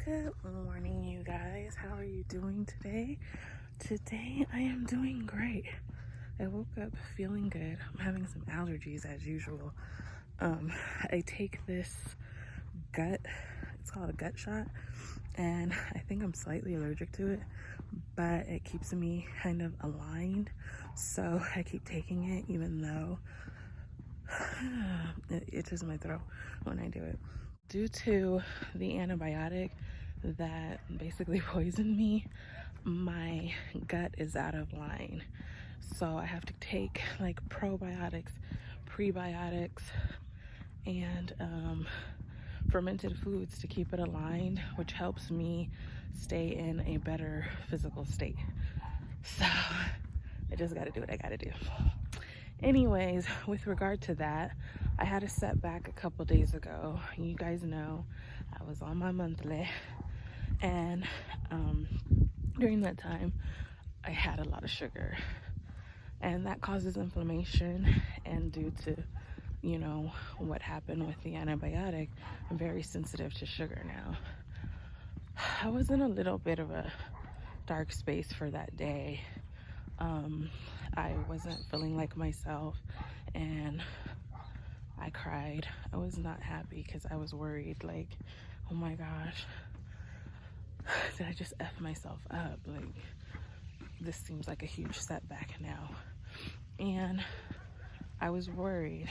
Good morning, you guys. How are you doing today? Today I am doing great. I woke up feeling good. I'm having some allergies as usual. I take this gut, it's called a gut shot, and I think I'm slightly allergic to it, but it keeps me kind of aligned. So I keep taking it even though it itches my throat when I do it. Due to the antibiotic that basically poisoned me, my gut is out of line. So I have to take like probiotics, prebiotics, and fermented foods to keep it aligned, which helps me stay in a better physical state. So I just got to do what I got to do. Anyways, with regard to that, I had a setback a couple days ago. You guys know I was on my monthly, and during that time I had a lot of sugar, and that causes inflammation. And due to what happened with the antibiotic, I'm very sensitive to sugar now. I was in a little bit of a dark space for that day. I wasn't feeling like myself, and I cried. I was not happy because I was worried, like, oh my gosh, did I just F myself up? Like, this seems like a huge setback now. And I was worried.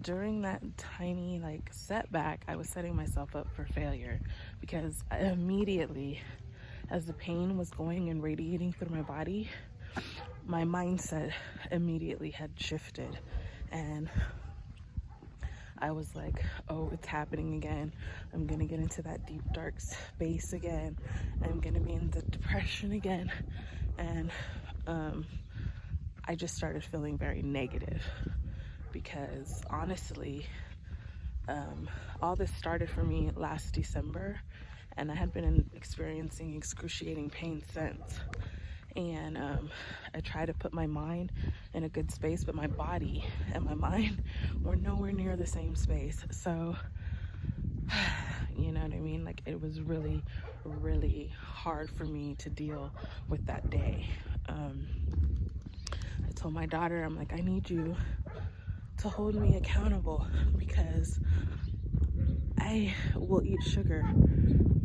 During that tiny setback, I was setting myself up for failure, because I immediately, as the pain was going and radiating through my body, my mindset immediately had shifted, and I was like, oh, it's happening again. I'm gonna get into that deep dark space again. I'm gonna be in the depression again. And I just started feeling very negative, because honestly, all this started for me last December, and I had been experiencing excruciating pain since. And I tried to put my mind in a good space, but my body and my mind were nowhere near the same space. So you know what I mean? Like, it was really, really hard for me to deal with that day. I told my daughter, I'm like, I need you to hold me accountable, because I will eat sugar,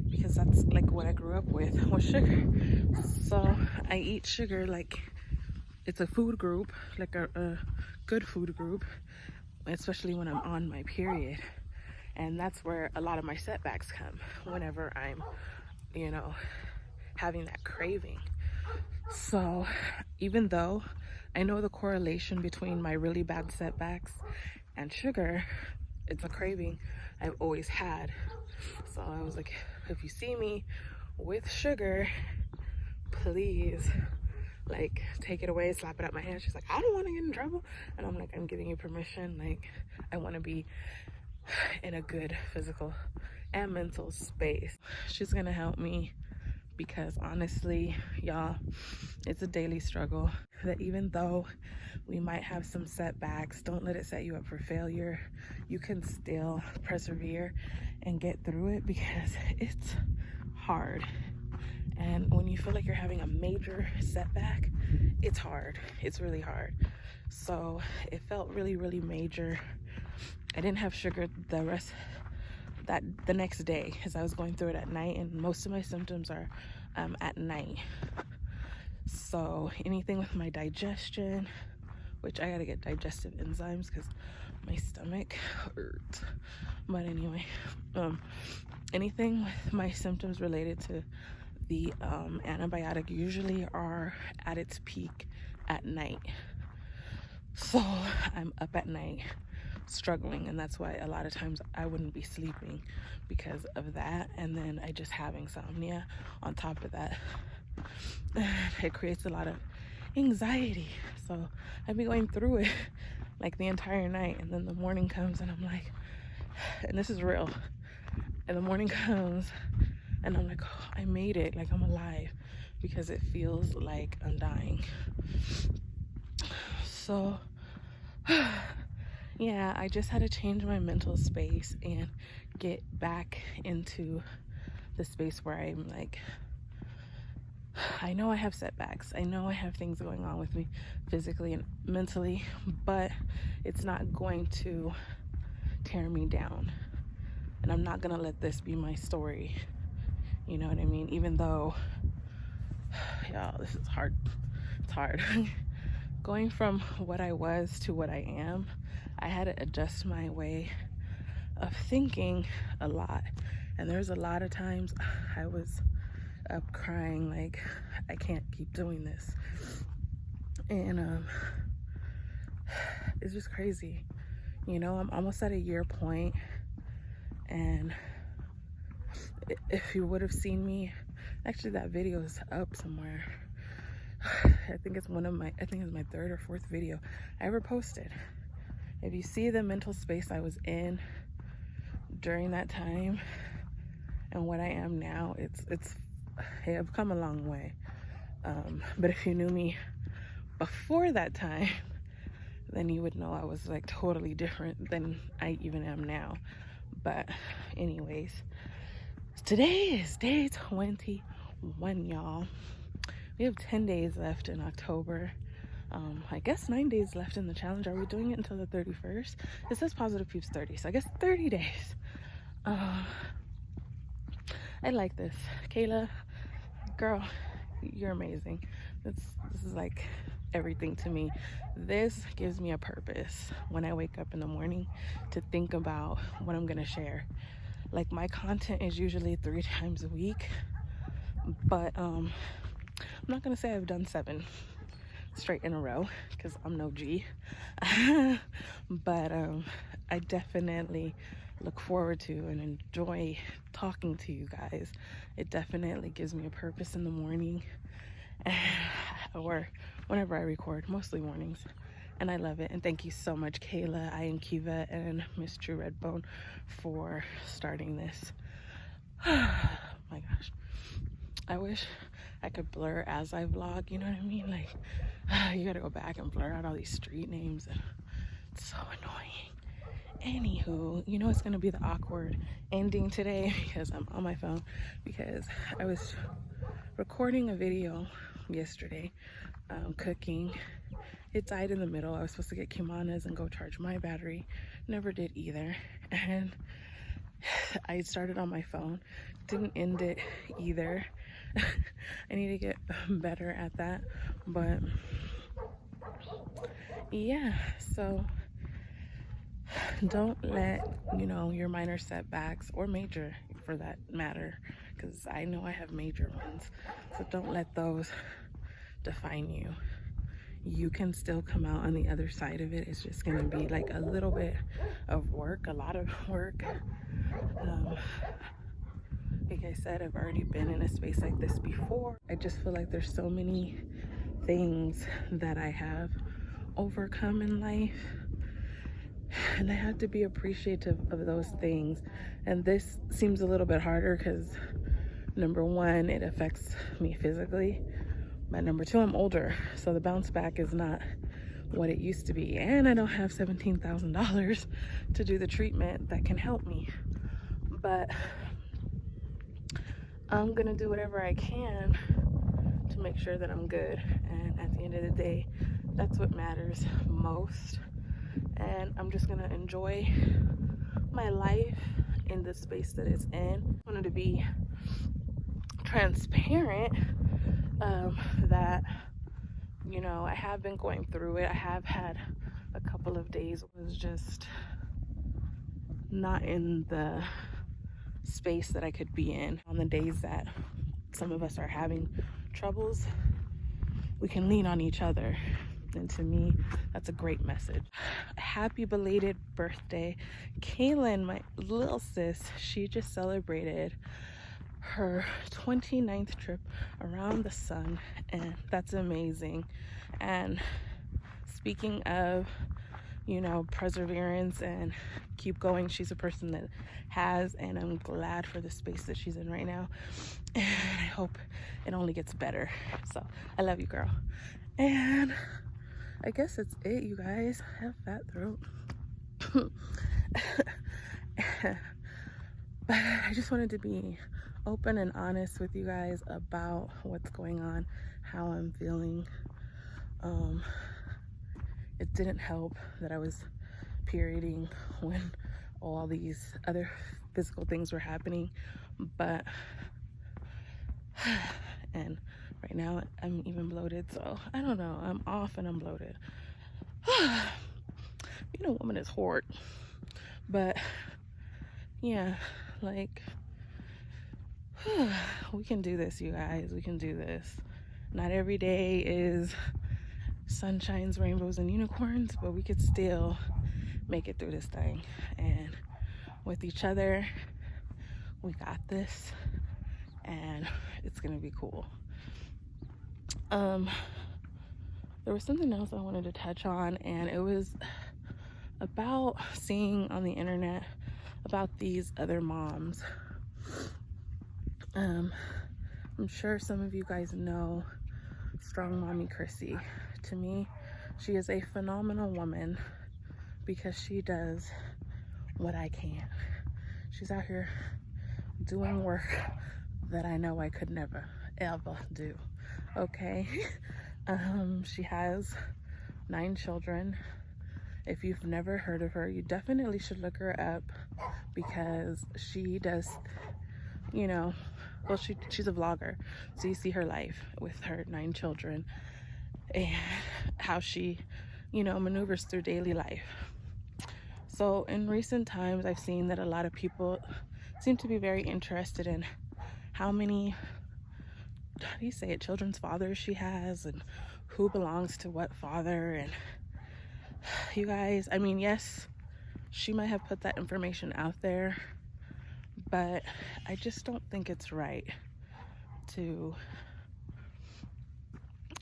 because that's like what I grew up with was sugar. So I eat sugar like it's a food group, like a good food group, especially when I'm on my period. And that's where a lot of my setbacks come, whenever I'm, having that craving. So even though I know the correlation between my really bad setbacks and sugar, it's a craving I've always had. So I was like, if you see me with sugar, please, like, take it away, slap it out my hand. She's like, I don't want to get in trouble. And I'm like, I'm giving you permission. Like, I want to be in a good physical and mental space. She's gonna help me, because honestly, y'all, it's a daily struggle. That even though we might have some setbacks, don't let it set you up for failure. You can still persevere and get through it, because it's hard. And when you feel like you're having a major setback, it's hard. It's really hard. So it felt really, really major. I didn't have sugar the next day, because I was going through it at night, and most of my symptoms are at night. So anything with my digestion, which I gotta get digestive enzymes because my stomach hurts. But anyway, anything with my symptoms related to the antibiotic usually are at its peak at night. So I'm up at night struggling, and that's why a lot of times I wouldn't be sleeping because of that. And then I just have insomnia on top of that. It creates a lot of anxiety. So I'd be going through it like the entire night, and then the morning comes and I'm like, and this is real, and the morning comes and I'm like, oh, I made it, like I'm alive, because it feels like I'm dying. So yeah, I just had to change my mental space and get back into the space where I'm like, I know I have setbacks. I know I have things going on with me physically and mentally, but it's not going to tear me down. And I'm not gonna let this be my story. You know what I mean? Even though, y'all, this is hard. It's hard. Going from what I was to what I am, I had to adjust my way of thinking a lot. And there's a lot of times I was up crying like, I can't keep doing this. And it's just crazy. You know, I'm almost at a year point, and if you would have seen me, actually that video is up somewhere. I think it's my third or fourth video I ever posted. If you see the mental space I was in during that time and what I am now, I've come a long way. But if you knew me before that time, then you would know I was like totally different than I even am now. But anyways, today is day 21, y'all. We have 10 days left in October. I guess 9 days left in the challenge. Are we doing it until the 31st? It says Positive Peeps 30, so I guess 30 days. I like this. Kayla, girl, you're amazing. This is like everything to me. This gives me a purpose when I wake up in the morning to think about what I'm gonna share. Like, my content is usually 3 times a week, but I'm not gonna say I've done 7 straight in a row because I'm no G. But I definitely look forward to and enjoy talking to you guys. It definitely gives me a purpose in the morning or whenever I record, mostly mornings, and I love it. And thank you so much, Kayla, I am Kiva, and Miss True Redbone for starting this. My gosh, I wish I could blur as I vlog, you know what I mean? Like, you gotta go back and blur out all these street names, and it's so annoying. Anywho, you know it's gonna be the awkward ending today because I'm on my phone, because I was recording a video yesterday, cooking. It died in the middle. I was supposed to get Kimana's and go charge my battery. Never did either. And I started on my phone. Didn't end it either. I need to get better at that. But yeah, so don't let, your minor setbacks, or major for that matter, because I know I have major ones, so don't let those define you. You can still come out on the other side of it. It's just going to be like a little bit of work, a lot of work. Like I said, I've already been in a space like this before. I just feel like there's so many things that I have overcome in life, and I have to be appreciative of those things. And this seems a little bit harder because, number one, it affects me physically. But number two, I'm older, so the bounce back is not what it used to be. And I don't have $17,000 to do the treatment that can help me. But I'm gonna do whatever I can to make sure that I'm good. And at the end of the day, that's what matters most. And I'm just gonna enjoy my life in the space that it's in. I wanted to be transparent that, I have been going through it. I have had a couple of days was just not in the space that I could be in. On the days that some of us are having troubles, we can lean on each other. And to me, that's a great message. Happy belated birthday. Kaylin, my little sis, she just celebrated her 29th trip around the sun, and that's amazing. And speaking of, perseverance and keep going, she's a person that has, and I'm glad for the space that she's in right now, and I hope it only gets better. So I love you, girl. And I guess that's it, you guys. I have fat throat. But I just wanted to be open and honest with you guys about what's going on, how I'm feeling. It didn't help that I was perioding when all these other physical things were happening, but and right now I'm even bloated, so I don't know, I'm off and I'm bloated. Being a woman is hard, but yeah, like we can do this, you guys. We can do this. Not every day is sunshines, rainbows, and unicorns, but we could still make it through this thing. And with each other, we got this, and it's gonna be cool. There was something else I wanted to touch on, and it was about seeing on the internet about these other moms. I'm sure some of you guys know Strong Mommy Chrissy. To me, she is a phenomenal woman because she does what I can't. She's out here doing work that I know I could never, ever do, okay? She has 9 children. If you've never heard of her, you definitely should look her up because she does, you know, well, she's a vlogger, so you see her life with her 9 children and how she, you know, maneuvers through daily life. So in recent times, I've seen that a lot of people seem to be very interested in how many, how do you say it, children's fathers she has and who belongs to what father. And you guys, I mean, yes, she might have put that information out there, but I just don't think it's right to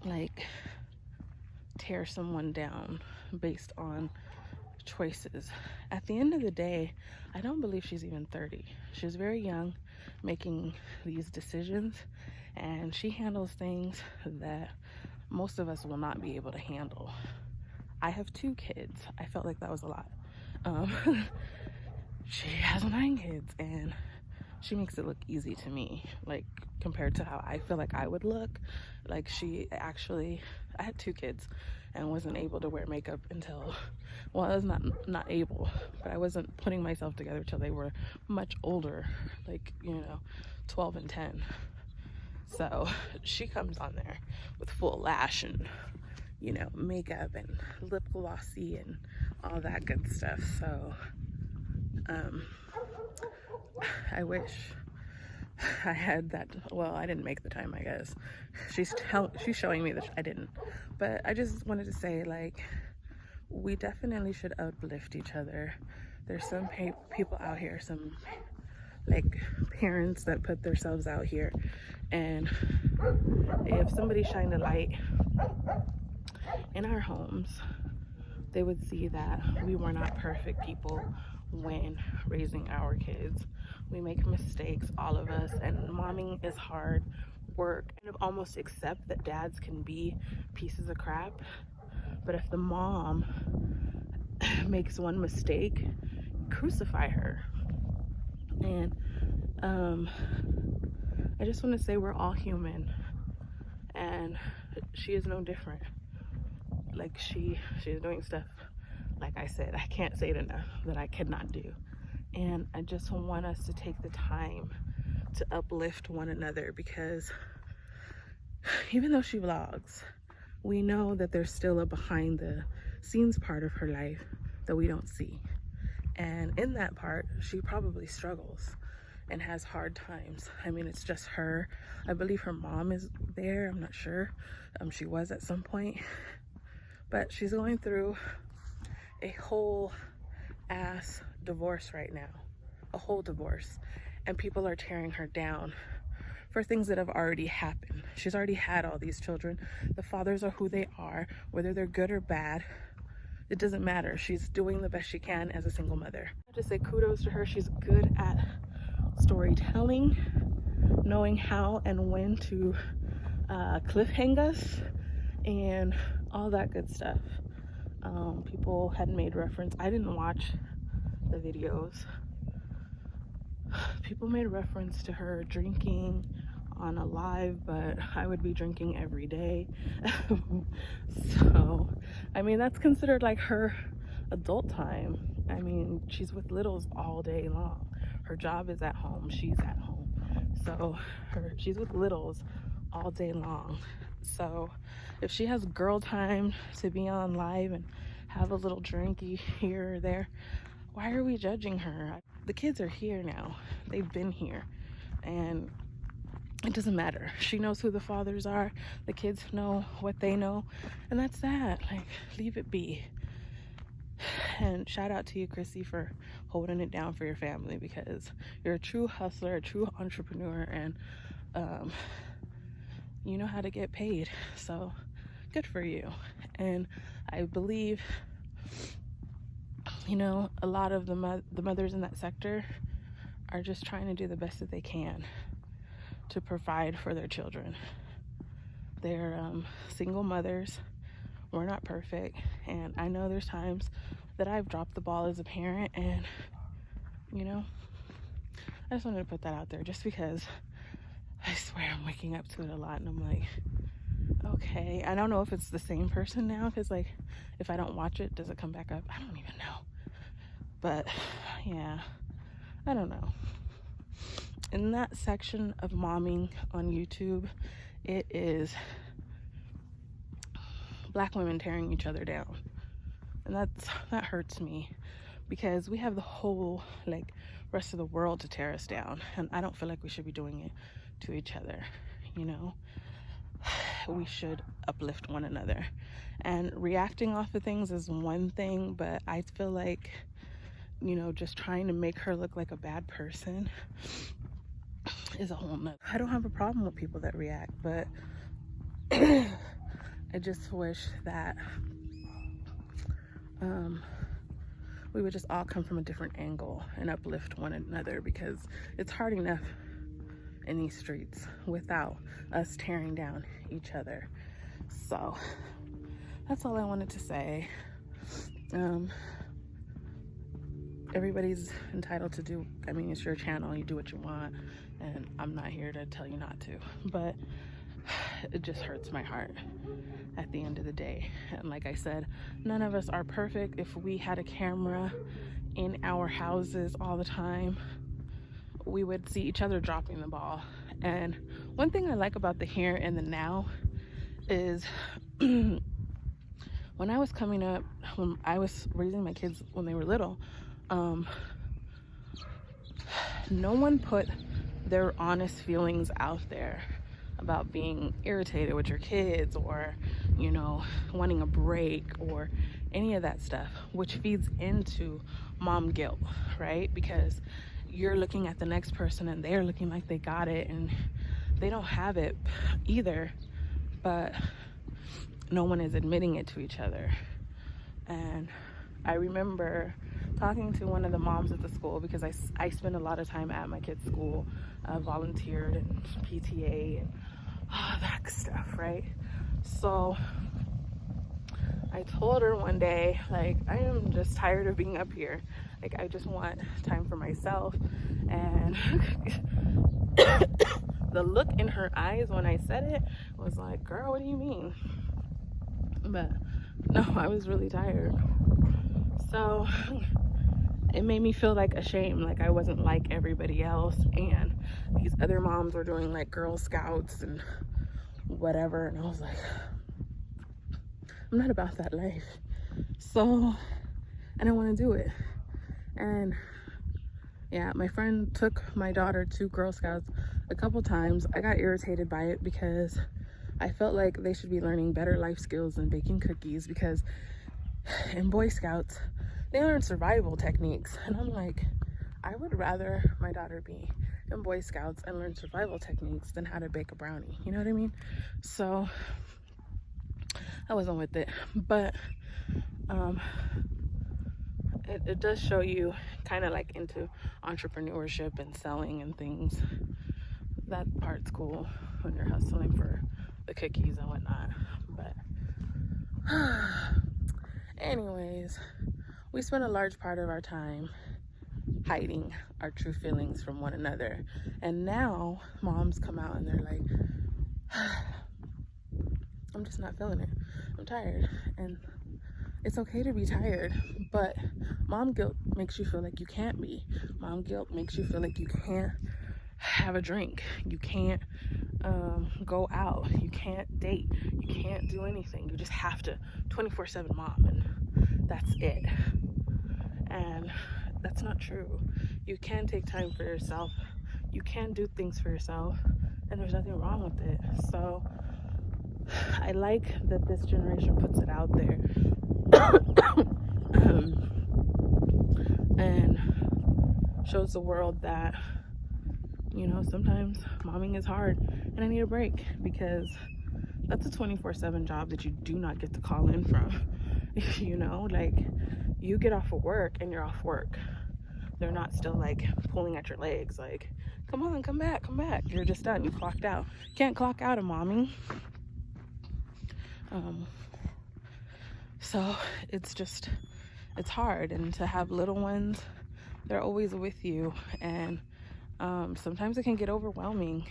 like tear someone down based on choices. At the end of the day, I don't believe she's even 30. She's very young making these decisions, and she handles things that most of us will not be able to handle. I have 2 kids. I felt like that was a lot. She has 9 kids, and she makes it look easy to me, like compared to how I feel like I would look. Like she actually, I had 2 kids and wasn't able to wear makeup until, well, I was not able, but I wasn't putting myself together till they were much older, like, you know, 12 and 10. So she comes on there with full lash and, you know, makeup and lip glossy and all that good stuff. So I wish I had that. Well, I didn't make the time, I guess. She's showing me that I didn't. But I just wanted to say, like, we definitely should uplift each other. There's some people out here, some like parents that put themselves out here, and if somebody shined a light in our homes, they would see that we were not perfect people when raising our kids. We make mistakes, all of us, and momming is hard work. And almost accept that dads can be pieces of crap, but if the mom makes one mistake, crucify her. And I just want to say we're all human, and she is no different. Like she's doing stuff, like I said, I can't say it enough, that I cannot do. And I just want us to take the time to uplift one another, because even though she vlogs, we know that there's still a behind the scenes part of her life that we don't see. And in that part, she probably struggles and has hard times. I mean, it's just her. I believe her mom is there. I'm not sure. She was at some point. But she's going through a whole ass divorce right now. A whole divorce. And people are tearing her down for things that have already happened. She's already had all these children. The fathers are who they are, whether they're good or bad. It doesn't matter. She's doing the best she can as a single mother. I have to say kudos to her. She's good at storytelling, knowing how and when to cliffhang us and all that good stuff. People had made reference. I didn't watch the videos, people made reference to her drinking on a live, but I would be drinking every day. So, I mean, that's considered like her adult time. I mean, she's with littles all day long. Her job is at home, she's at home. So, she's with littles all day long. So, if she has girl time to be on live and have a little drinky here or there, why are we judging her? The kids are here now. They've been here. And it doesn't matter. She knows who the fathers are. The kids know what they know. And that's that. Like, leave it be. And shout out to you, Chrissy, for holding it down for your family, because you're a true hustler, a true entrepreneur, and you know how to get paid. So good for you. And I believe, you know, a lot of the mothers in that sector are just trying to do the best that they can to provide for their children. They're single mothers. We're not perfect, and I know there's times that I've dropped the ball as a parent, and you know, I just wanted to put that out there just because I swear I'm waking up to it a lot, and I'm like, okay, I don't know if it's the same person now, because like if I don't watch it, does it come back up? I don't even know. But yeah, I don't know. In that section of momming on YouTube, it is Black women tearing each other down, and that hurts me, because we have the whole like rest of the world to tear us down, and I don't feel like we should be doing it to each other. You know, we should uplift one another, and reacting off of things is one thing, but I feel like, you know, just trying to make her look like a bad person is a whole nother. I don't have a problem with people that react, but I just wish that we would just all come from a different angle and uplift one another, because it's hard enough in these streets without us tearing down each other. So that's all I wanted to say. Everybody's entitled to do, I mean, it's your channel, you do what you want, and I'm not here to tell you not to, but it just hurts my heart at the end of the day. And like I said, none of us are perfect. If we had a camera in our houses all the time, we would see each other dropping the ball. And one thing I like about the here and the now is when I was coming up, when I was raising my kids when they were little, no one put their honest feelings out there about being irritated with your kids, or, you know, wanting a break, or any of that stuff, which feeds into mom guilt, right? Because you're looking at the next person and they're looking like they got it, and they don't have it either, but no one is admitting it to each other. And I remember talking to one of the moms at the school, because I spend a lot of time at my kids' school. I volunteered and PTA and all that stuff, right? So I told her one day, like, I am just tired of being up here. Like, I just want time for myself. And the look in her eyes when I said it was like, girl, what do you mean? But no, I was really tired. So it made me feel like ashamed, like I wasn't like everybody else, and these other moms were doing like Girl Scouts and whatever, and I was like, I'm not about that life. So I don't want to do it. And yeah, my friend took my daughter to Girl Scouts a couple times. I got irritated by it, because I felt like they should be learning better life skills than baking cookies, because in Boy Scouts they learn survival techniques, and I'm like, I would rather my daughter be in Boy Scouts and learn survival techniques than how to bake a brownie, you know what I mean? So I wasn't with it, but it does show you kind of like into entrepreneurship and selling and things. That part's cool when you're hustling for the cookies and whatnot. But anyways, we spent a large part of our time hiding our true feelings from one another. And now moms come out and they're like, I'm just not feeling it. I'm tired. And it's okay to be tired, but mom guilt makes you feel like you can't be. Mom guilt makes you feel like you can't have a drink. You can't go out. You can't date. You can't do anything. You just have to 24/7 mom, and that's it. And that's not true. You can take time for yourself. You can do things for yourself, and there's nothing wrong with it. So I like that this generation puts it out there. And shows the world that, you know, sometimes momming is hard and I need a break, because that's a 24/7 job that you do not get to call in from. You know, like, you get off of work and you're off work. They're not still like pulling at your legs like, come on, come back. You're just done. You clocked out. Can't clock out of momming. So it's hard. And to have little ones, they're always with you, and sometimes it can get overwhelming.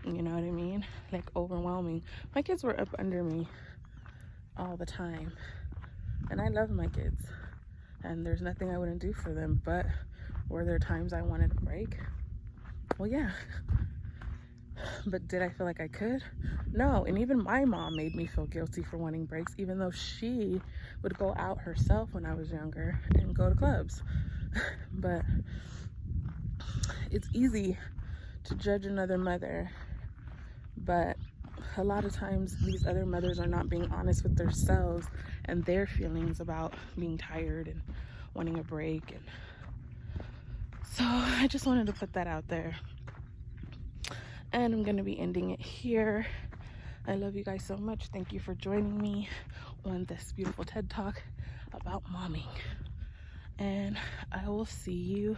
You know what I mean? Like, overwhelming. My kids were up under me all the time, and I love my kids, and there's nothing I wouldn't do for them. But were there times I wanted a break? Well, yeah. But did I feel like I could? No. And even my mom made me feel guilty for wanting breaks, even though she would go out herself when I was younger and go to clubs. But it's easy to judge another mother, but a lot of times these other mothers are not being honest with themselves and their feelings about being tired and wanting a break. And so I just wanted to put that out there. And I'm going to be ending it here. I love you guys so much. Thank you for joining me on this beautiful TED Talk about momming. And I will see you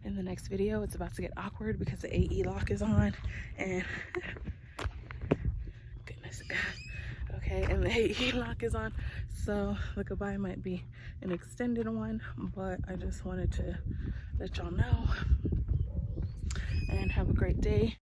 in the next video. It's about to get awkward because the AE lock is on. And goodness. Okay, and the AE lock is on. So the goodbye might be an extended one, but I just wanted to let y'all know. And have a great day.